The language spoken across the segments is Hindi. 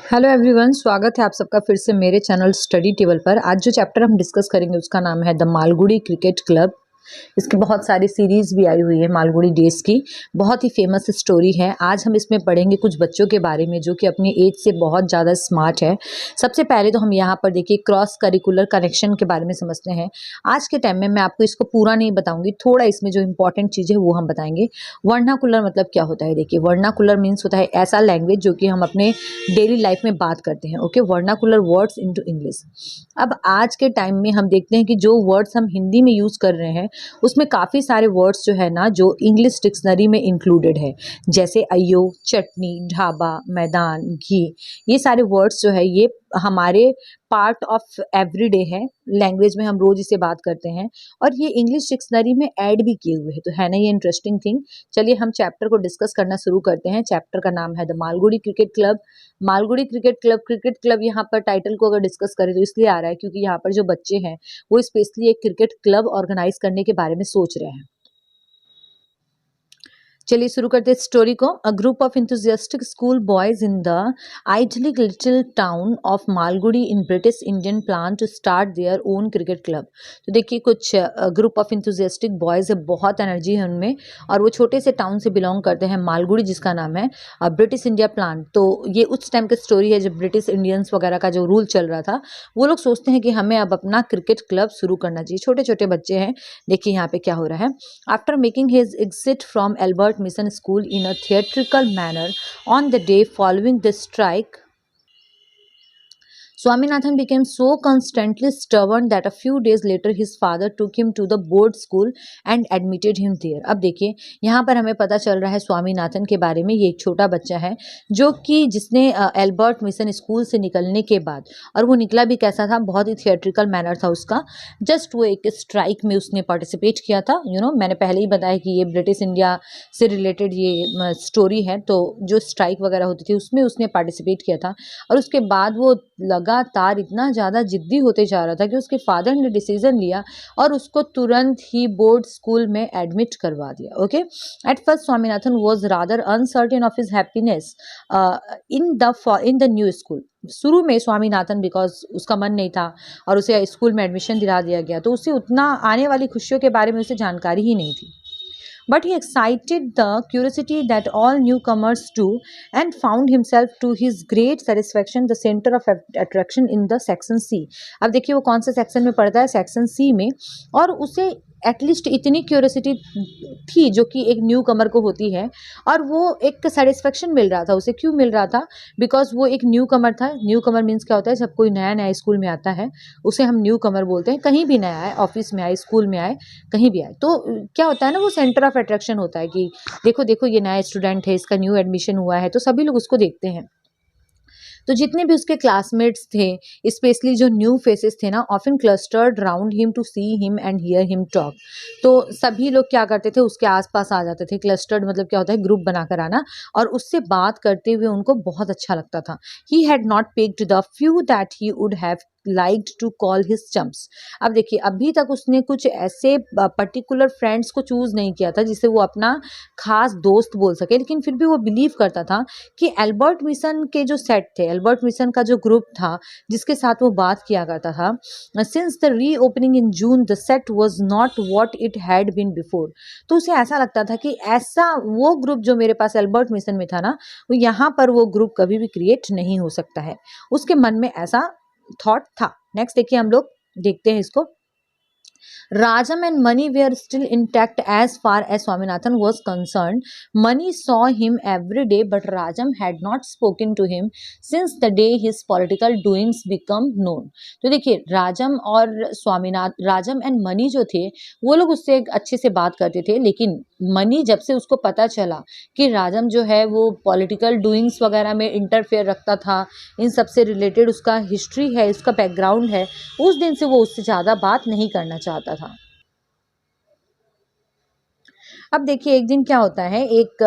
हेलो एवरीवन, स्वागत है आप सबका फिर से मेरे चैनल स्टडी टेबल पर। आज जो चैप्टर हम डिस्कस करेंगे उसका नाम है द मालगुडी क्रिकेट क्लब। इसकी बहुत सारी सीरीज भी आई हुई है मालगुडी डेज की, बहुत ही फेमस स्टोरी है। आज हम इसमें पढ़ेंगे कुछ बच्चों के बारे में जो कि अपनी एज से बहुत ज़्यादा स्मार्ट है। सबसे पहले तो हम यहाँ पर देखिए क्रॉस करिकुलर कनेक्शन के बारे में समझते हैं। आज के टाइम में मैं आपको इसको पूरा नहीं बताऊंगी, थोड़ा इसमें जो इंपॉर्टेंट चीज़ है वो हम बताएंगे। वर्नाकुलर मतलब क्या होता है? देखिए वर्नाकुलर मीन्स होता है ऐसा लैंग्वेज जो कि हम अपने डेली लाइफ में बात करते हैं। Okay, vernacular words into English. अब आज के टाइम में हम देखते हैं कि जो वर्ड्स हम हिंदी में यूज़ कर रहे हैं उसमें काफ़ी सारे वर्ड्स जो है ना जो इंग्लिश डिक्शनरी में इंक्लूडेड है, जैसे अयो, चटनी, ढाबा, मैदान, घी। ये सारे वर्ड्स जो है ये हमारे पार्ट ऑफ एवरीडे है, लैंग्वेज में हम रोज इसे बात करते हैं और ये इंग्लिश डिक्शनरी में ऐड भी किए हुए हैं। तो है ना ये इंटरेस्टिंग थिंग। चलिए हम चैप्टर को डिस्कस करना शुरू करते हैं। चैप्टर का नाम है the Malgudi cricket club. Malgudi cricket club यहाँ पर टाइटल को अगर डिस्कस करें तो इसलिए आ रहा है क्योंकि यहाँ पर जो बच्चे हैं वो स्पेशली एक क्रिकेट क्लब ऑर्गेनाइज करने के बारे में सोच रहे हैं। चलिए शुरू करते हैं स्टोरी को। A group of enthusiastic school boys in the idyllic little town of Malgudi in British Indian plan to start their own cricket club. तो देखिए कुछ ग्रुप ऑफ इंथुजियास्टिक बॉयज है, बहुत एनर्जी है उनमें और वो छोटे से टाउन से बिलोंग करते हैं, मालगुडी जिसका नाम है ब्रिटिश इंडिया प्लान। तो ये उस टाइम की स्टोरी है जब ब्रिटिश इंडियंस वगैरह का जो रूल चल रहा था। वो लोग सोचते हैं कि हमें अब अपना क्रिकेट क्लब शुरू करना चाहिए। छोटे छोटे बच्चे हैं, देखिए यहाँ पे क्या हो रहा है। After making his exit from Albert Mission School in a theatrical manner on the day following the strike, Swaminathan became so constantly stubborn that a few days later his father took him to the board school and admitted him there। अब देखिए यहाँ पर हमें पता चल रहा है स्वामीनाथन के बारे में। ये एक छोटा बच्चा है जो कि जिसने एल्बर्ट मिशन स्कूल से निकलने के बाद, और वो निकला भी कैसा था, बहुत ही थिएट्रिकल मैनर था उसका। जस्ट वो एक स्ट्राइक में उसने पार्टिसिपेट किया था। मैंने पहले ही बताया कि ये ब्रिटिश इंडिया से रिलेटेड ये स्टोरी है, तो जो स्ट्राइक वगैरह होती थी उसमें उसने पार्टिसिपेट किया था। और उसके बाद वो लगातार इतना ज़्यादा जिद्दी होते जा रहा था कि उसके फादर ने डिसीजन लिया और उसको तुरंत ही बोर्ड स्कूल में एडमिट करवा दिया। Okay, at first Swaminathan was rather uncertain of his happiness in the new school. शुरू में स्वामीनाथन बिकॉज उसका मन नहीं था और उसे स्कूल में एडमिशन दिला दिया गया, तो उसे उतना आने वाली खुशियों के बारे में उसे जानकारी ही नहीं थी। But he excited the curiosity that all newcomers do and found himself to his great satisfaction the center of attraction in the section C। अब देखिए वो कौन से सेक्शन में पढ़ता है, सेक्शन C में। और उसे एटलीस्ट इतनी क्यूरियोसिटी थी जो कि एक न्यू कमर को होती है, और वो एक सेटिस्फेक्शन मिल रहा था उसे। क्यों मिल रहा था? बिकॉज वो एक न्यू कमर था। न्यू कमर मीन्स क्या होता है? जब कोई नया नया स्कूल में आता है उसे हम न्यू कमर बोलते हैं। कहीं भी नया आए, ऑफिस में आए, स्कूल में आए, कहीं भी आए, तो क्या होता है ना, वो सेंटर ऑफ अट्रैक्शन होता है कि देखो देखो ये नया स्टूडेंट है, इसका न्यू एडमिशन हुआ है, तो सभी लोग उसको देखते हैं। तो जितने भी उसके क्लासमेट्स थे, स्पेशली जो न्यू फेसेस थे ना, often clustered round him to see him and hear him talk. तो सभी लोग क्या करते थे, उसके आसपास आ जाते थे। क्लस्टर्ड मतलब क्या होता है? ग्रुप बनाकर आना, और उससे बात करते हुए उनको बहुत अच्छा लगता था। He had not picked the few that he would have liked to call his champs. अब देखिए अभी तक उसने कुछ ऐसे पर्टिकुलर फ्रेंड्स को चूज नहीं किया था जिसे वो अपना खास दोस्त बोल सके, लेकिन फिर भी वो बिलीव करता था कि एल्बर्ट मिशन के जो सेट थे, एल्बर्ट मिशन का जो ग्रुप था जिसके साथ वो बात किया करता था, since the reopening in June the set was not what it had been before. तो उसे ऐसा लगता था कि ऐसा वो ग्रुप जो मेरे पास एल्बर्ट मिशन में था ना, वो यहाँ पर वो ग्रुप कभी भी क्रिएट नहीं हो सकता है। उसके मन में ऐसा थॉट था। नेक्स्ट देखिए, हम लोग देखते हैं इसको। Rajam and Mani were still intact as far as Swaminathan was concerned. Mani saw him every day, but Rajam had not spoken to him since the day his political doings become known। तो देखिए राजम और स्वामीनाथन, राजम एंड मनी जो थे वो लोग उससे अच्छे से बात करते थे, लेकिन मनी जब से उसको पता चला कि राजम जो है वो पॉलिटिकल डूइंग्स वगैरह में इंटरफेयर रखता था, इन सबसे रिलेटेड उसका हिस्ट्री है, उसका बैकग्राउंड है, उस दिन से वो उससे ज़्यादा बात नहीं करना चाहता था। अब देखिए एक दिन क्या होता है, एक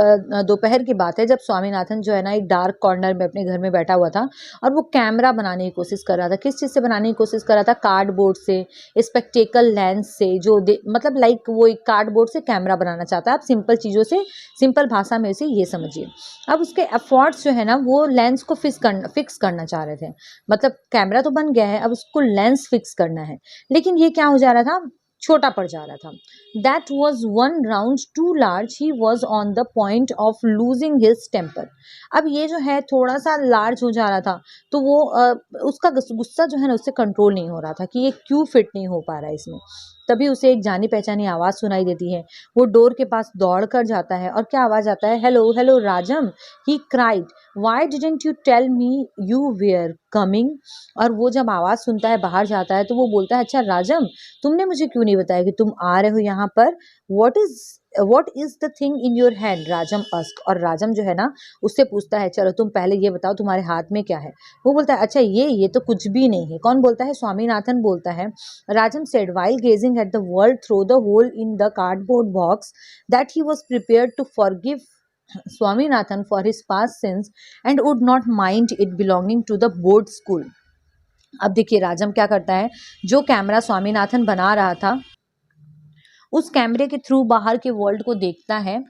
दोपहर की बात है जब स्वामीनाथन जो है ना एक डार्क कॉर्नर में अपने घर में बैठा हुआ था और वो कैमरा बनाने की कोशिश कर रहा था। किस चीज़ से बनाने की कोशिश कर रहा था? कार्डबोर्ड से, स्पेक्टेकल लेंस से, जो मतलब लाइक वो एक कार्डबोर्ड से कैमरा बनाना चाहता है। आप सिंपल चीज़ों से, सिंपल भाषा में इसे ये समझिए। अब उसके एफर्ट्स जो है ना वो लेंस को फिक्स करना चाह रहे थे। मतलब कैमरा तो बन गया है, अब उसको लेंस फिक्स करना है, लेकिन ये क्या हो जा रहा था, छोटा पड़ जा रहा था। That was one round too large. He was on the point of losing his temper. अब ये जो है थोड़ा सा लार्ज हो जा रहा था, तो वो उसका गुस्सा जो है ना उससे कंट्रोल नहीं हो रहा था कि ये क्यों फिट नहीं हो पा रहा है इसमें। तभी उसे एक जानी पहचानी आवाज़ सुनाई देती है। वो डोर के पास दौड़ कर जाता है और क्या आवाज़ आता है, hello hello Rajam, he cried, why didn't you tell me you were coming. और वो जब आवाज़ सुनता है बाहर जाता है तो वो बोलता है, अच्छा राजम, तुमने मुझे क्यों नहीं बताया कि तुम आ रहे हो यहाँ पर? What is the thing in your hand, Rajam ask. और राजम जो है ना उससे पूछता है, चलो तुम पहले ये बताओ तुम्हारे हाथ में क्या है। वो बोलता है, अच्छा ये तो कुछ भी नहीं है। कौन बोलता है? स्वामीनाथन बोलता है। Rajam said while gazing at the world through the hole in the cardboard box that he was prepared to forgive Swaminathan for his past sins and would not mind it belonging to the board school. अब देखिए राजम क्या करता है, जो कैमरा स्वामीनाथन बना रहा था उस कैमरे के थ्रू बाहर के वर्ल्ड को देखता है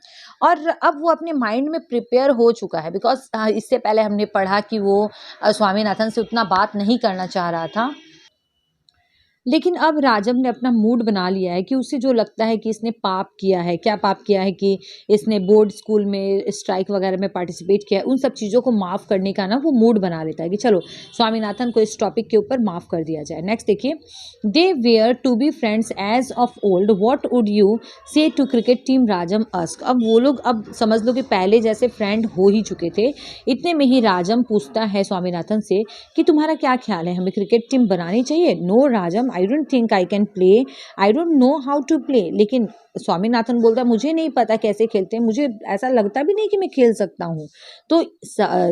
और अब वो अपने माइंड में प्रिपेयर हो चुका है। बिकॉज इससे पहले हमने पढ़ा कि वो स्वामीनाथन से उतना बात नहीं करना चाह रहा था, लेकिन अब राजम ने अपना मूड बना लिया है कि उसे जो लगता है कि इसने पाप किया है। क्या पाप किया है? कि इसने बोर्ड स्कूल में स्ट्राइक वगैरह में पार्टिसिपेट किया है। उन सब चीज़ों को माफ़ करने का ना वो मूड बना लेता है कि चलो स्वामीनाथन को इस टॉपिक के ऊपर माफ़ कर दिया जाए। नेक्स्ट देखिए, they were to be friends as of old, what would you say to cricket team, Rajam ask. अब वो लोग, अब समझ लो कि पहले जैसे फ्रेंड हो ही चुके थे। इतने में ही राजम पूछता है स्वामीनाथन से कि तुम्हारा क्या ख्याल है, हमें क्रिकेट टीम बनानी चाहिए? No Rajam, I don't think I can play, I don't know how to play. लेकिन स्वामीनाथन बोलता है, मुझे नहीं पता कैसे खेलते हैं, मुझे ऐसा लगता भी नहीं कि मैं खेल सकता हूँ। तो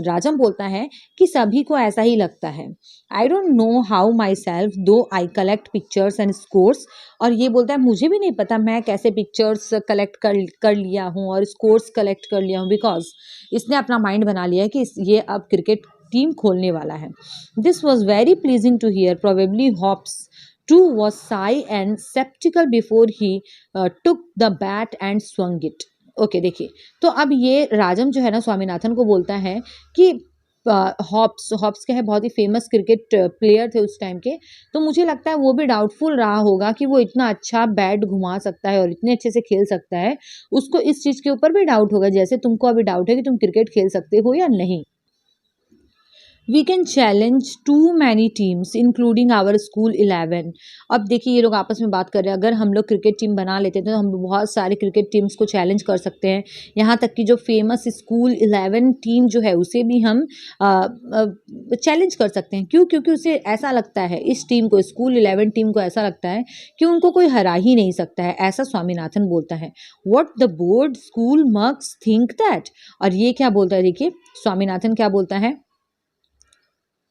राजम बोलता है कि सभी को ऐसा ही लगता है। I don't know how myself though I collect pictures and scores. और ये बोलता है, मुझे भी नहीं पता मैं कैसे पिक्चर्स कलेक्ट कर लिया हूँ और स्कोर्स कलेक्ट कर लिया हूँ। बिकॉज इसने अपना माइंड बना लिया है कि ये अब क्रिकेट टीम खोलने वाला है। This was very pleasing to hear, probably hops too was shy and skeptical before he took the bat and swung it. Okay देखिए, तो अब ये राजम जो है ना स्वामीनाथन को बोलता है कि हॉप्स क्या है, बहुत ही फेमस क्रिकेट प्लेयर थे उस टाइम के। तो मुझे लगता है वो भी डाउटफुल रहा होगा कि वो इतना अच्छा बैट घुमा सकता है और इतने अच्छे से खेल सकता है। उसको इस चीज़ के ऊपर भी डाउट होगा, जैसे तुमको अभी डाउट है कि तुम क्रिकेट खेल सकते हो या नहीं। We can challenge to many teams including our school 11। अब देखिए ये लोग आपस में बात कर रहे हैं, अगर हम लोग क्रिकेट टीम बना लेते हैं तो हम बहुत सारे क्रिकेट टीम्स को चैलेंज कर सकते हैं। यहाँ तक कि जो फेमस स्कूल 11 टीम जो है उसे भी हम चैलेंज कर सकते हैं। क्यों? क्योंकि उसे ऐसा लगता है, इस टीम को, स्कूल 11 टीम को ऐसा लगता है कि उनको कोई हरा ही नहीं सकता है। ऐसा स्वामीनाथन बोलता है। What the board school mucks think that. और ये क्या बोलता है, देखिए स्वामीनाथन क्या बोलता है,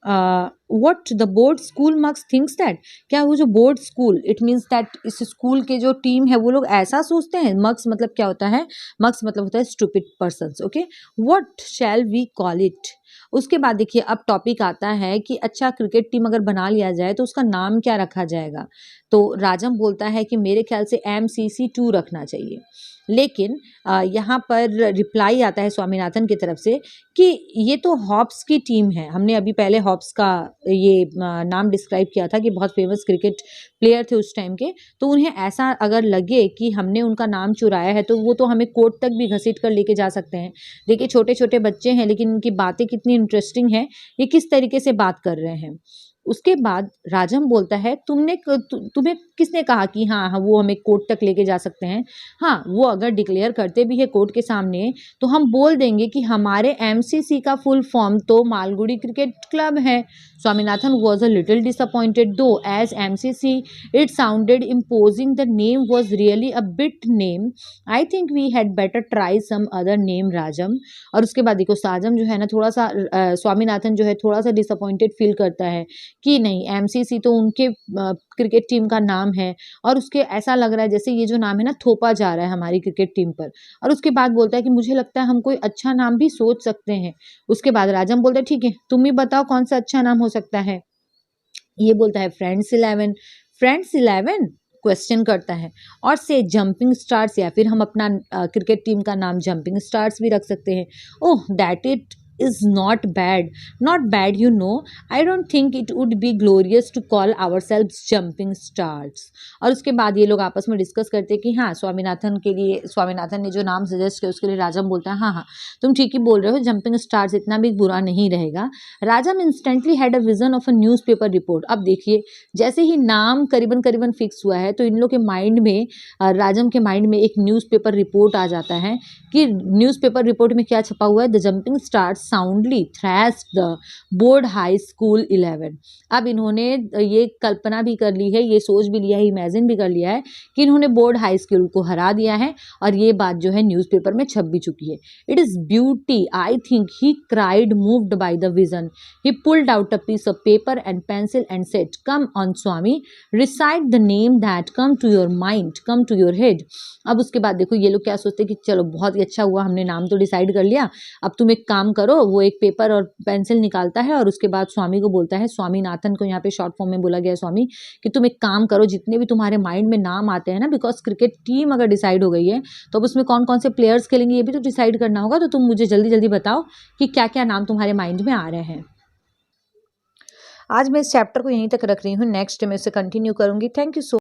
what the board school mucks thinks that. क्या वो जो board school, it means that इस स्कूल के जो टीम है वो लोग ऐसा सोचते हैं। मक्स मतलब क्या होता है? मक्स मतलब होता है stupid persons. Okay, what shall we call it. उसके बाद देखिए अब टॉपिक आता है कि अच्छा क्रिकेट टीम अगर बना लिया जाए तो उसका नाम क्या रखा जाएगा। तो राजम बोलता है कि मेरे ख्याल से MCC2 रखना चाहिए। लेकिन यहाँ पर रिप्लाई आता है स्वामीनाथन की तरफ से कि ये तो हॉप्स की टीम है। हमने अभी पहले हॉप्स का ये नाम डिस्क्राइब किया था कि बहुत फेमस क्रिकेट प्लेयर थे उस टाइम के। तो उन्हें ऐसा अगर लगे कि हमने उनका नाम चुराया है तो वो तो हमें कोर्ट तक भी घसीट कर लेके जा सकते हैं। देखिए छोटे छोटे बच्चे हैं लेकिन उनकी बातें कितनी इंटरेस्टिंग है, ये किस तरीके से बात कर रहे हैं। उसके बाद राजम बोलता है, तुम्हें किसने कहा कि हाँ वो हमें कोर्ट तक लेके जा सकते हैं। हाँ, वो अगर डिक्लेयर करते भी है कोर्ट के सामने तो हम बोल देंगे कि हमारे MCC का फुल फॉर्म तो मालगुडी क्रिकेट क्लब है। Swaminathan was a little disappointed though as MCC it sounded imposing, the name was really a bit name, I think we had better try some other name Rajam. और उसके बाद देखो साजम जो है ना थोड़ा सा स्वामीनाथन जो है थोड़ा सा डिसअपॉइंटेड फील करता है कि नहीं एमसीसी तो उनके क्रिकेट टीम का नाम है और उसके ऐसा लग रहा है जैसे ये जो नाम है ना थोपा जा रहा है हमारी क्रिकेट टीम पर। और उसके बाद बोलता है कि मुझे लगता है हम कोई अच्छा नाम भी सोच सकते हैं। उसके बाद राजम बोलता है ठीक है तुम ही बताओ कौन सा अच्छा नाम हो सकता है। ये बोलता है फ्रेंड्स 11। फ्रेंड्स 11 क्वेश्चन करता है और से जंपिंग स्टार्स या फिर हम अपना क्रिकेट टीम का नाम जंपिंग स्टार्स भी रख सकते हैं। Oh that it is not bad you know I don't think it would be glorious to call ourselves jumping stars. और उसके बाद ये लोग आपस में डिस्कस करते हैं कि हाँ स्वामीनाथन ने जो नाम सजेस्ट किया उसके लिए राजम बोलता है हाँ हाँ तुम ठीक ही बोल रहे हो जंपिंग स्टार्स इतना भी बुरा नहीं रहेगा। राजम instantly had a vision of a newspaper report. अब देखिए जैसे ही नाम करीबन करीबन फिक्स हुआ है तो इन लोग के माइंड में राजम के माइंड में एक न्यूज़पेपर रिपोर्ट आ जाता है कि न्यूज़पेपर रिपोर्ट में क्या छपा हुआ है the jumping stars soundly thrashed the board high school 11। अब इन्होंने ये कल्पना भी कर ली है ये सोच भी लिया है इमेजिन भी कर लिया है कि इन्होंने बोर्ड हाई स्कूल को हरा दिया है और ये बात जो है न्यूज़पेपर में छप भी चुकी है। It is beauty I think he cried moved by the vision. He pulled out a piece of paper and pencil and said, "Come on, Swami, recite the name that come to your mind, come to your head." अब उसके बाद देखो ये लोग क्या सोचते हैं कि चलो बहुत ही अच्छा हुआ हमने नाम तो डिसाइड कर लिया। अब तुम एक काम करो वो एक पेपर और पेंसिल निकालता है और उसके बाद स्वामी को बोलता है स्वामीनाथन को यहाँ पे शॉर्ट फॉर्म में बोला गया है स्वामी कि तुम एक काम करो जितने भी तुम्हारे माइंड में नाम आते हैं ना बिकॉज क्रिकेट टीम अगर डिसाइड हो गई है तो अब उसमें कौन कौन से प्लेयर्स खेलेंगे ये भी तो डिसाइड करना होगा। तो तुम मुझे जल्दी जल्दी बताओ कि क्या क्या नाम तुम्हारे माइंड में आ रहे हैं। आज मैं इस चैप्टर को यहीं तक रख रही हूँ नेक्स्ट में इसे कंटिन्यू करूंगी। Thank you so